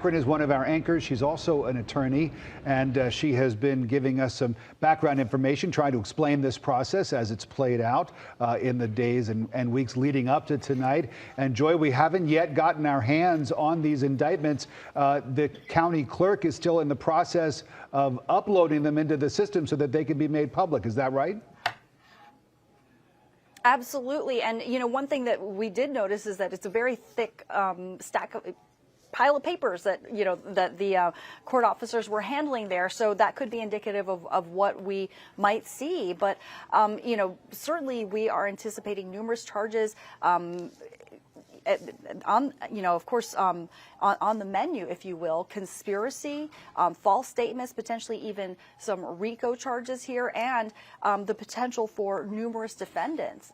Is one of our anchors. She's also an attorney, and she has been giving us some background information, trying to explain this process as it's played out in the days and weeks leading up to tonight. And Joy, we haven't yet gotten our hands on these indictments. The county clerk is still in the process of uploading them into the system so that they can be made public. Is that right? Absolutely. And, one thing that we did notice is that it's a very thick pile of papers that that the court officers were handling there, so that could be indicative of what we might see. But certainly we are anticipating numerous charges on of course on the menu, if you will: conspiracy, false statements, potentially even some RICO charges here, and the potential for numerous defendants.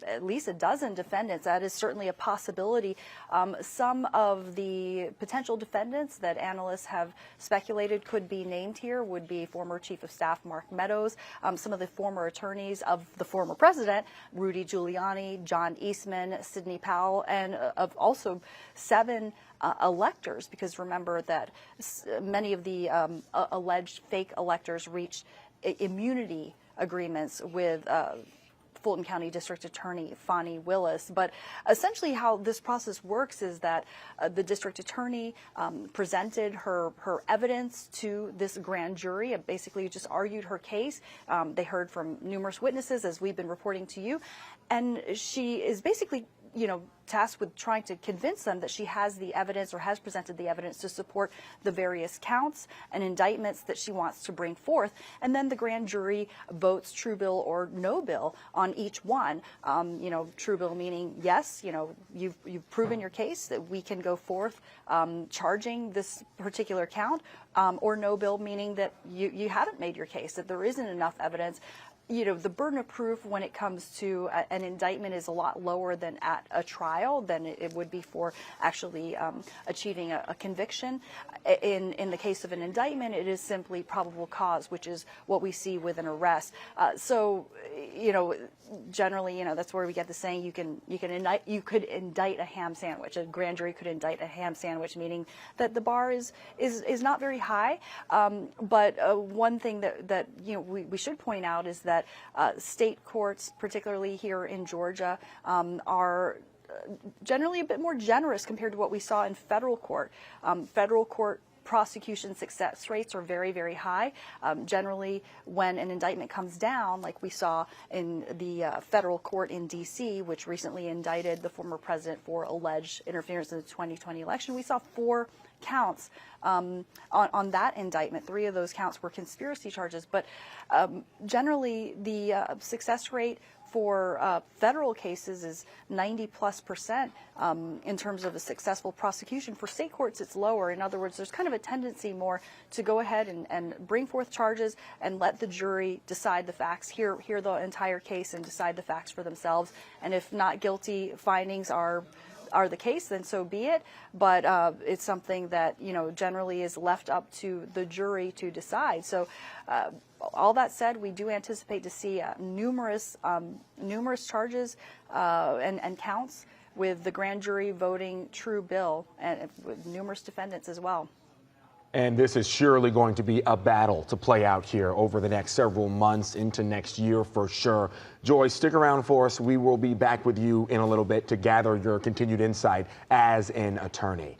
At least a dozen defendants. That is certainly a possibility. Some of the potential defendants that analysts have speculated could be named here would be former Chief of Staff Mark Meadows, some of the former attorneys of the former president, Rudy Giuliani, John Eastman, Sidney Powell, and of also 7 electors, because remember that many of the alleged fake electors reached immunity agreements with Fulton County District Attorney Fani Willis. But essentially how this process works is that the district attorney presented her evidence to this grand jury. It basically just argued her case. They heard from numerous witnesses, as we've been reporting to you, and she is basically tasked with trying to convince them that she has the evidence, or has presented the evidence, to support the various counts and indictments that she wants to bring forth. And then the grand jury votes true bill or no bill on each one. True bill meaning, yes, you've proven your case, that we can go forth charging this particular count, or no bill meaning that you haven't made your case, that there isn't enough evidence. The burden of proof when it comes to an indictment is a lot lower than at a trial than it would be for actually achieving a conviction. In the case of an indictment, it is simply probable cause, which is what we see with an arrest. Generally, that's where we get the saying, you could indict a ham sandwich. A grand jury could indict a ham sandwich, meaning that the bar is not very high. But one thing that we should point out is that state courts, particularly here in Georgia, are generally a bit more generous compared to what we saw in federal court. Federal court prosecution success rates are very, very high. Generally, when an indictment comes down, like we saw in the federal court in D.C., which recently indicted the former president for alleged interference in the 2020 election, we saw 4 counts on that indictment. 3 of those counts were conspiracy charges. But generally, the success rate for federal cases is 90+% in terms of a successful prosecution. For state courts, it's lower. In other words, there's kind of a tendency more to go ahead and bring forth charges and let the jury decide the facts, hear the entire case and decide the facts for themselves. And if not guilty findings are the case, then so be it. But it's something that generally is left up to the jury to decide. So all that said, we do anticipate to see numerous charges and counts, with the grand jury voting true bill, and with numerous defendants as well. And this is surely going to be a battle to play out here over the next several months into next year for sure. Joy, stick around for us. We will be back with you in a little bit to gather your continued insight as an attorney.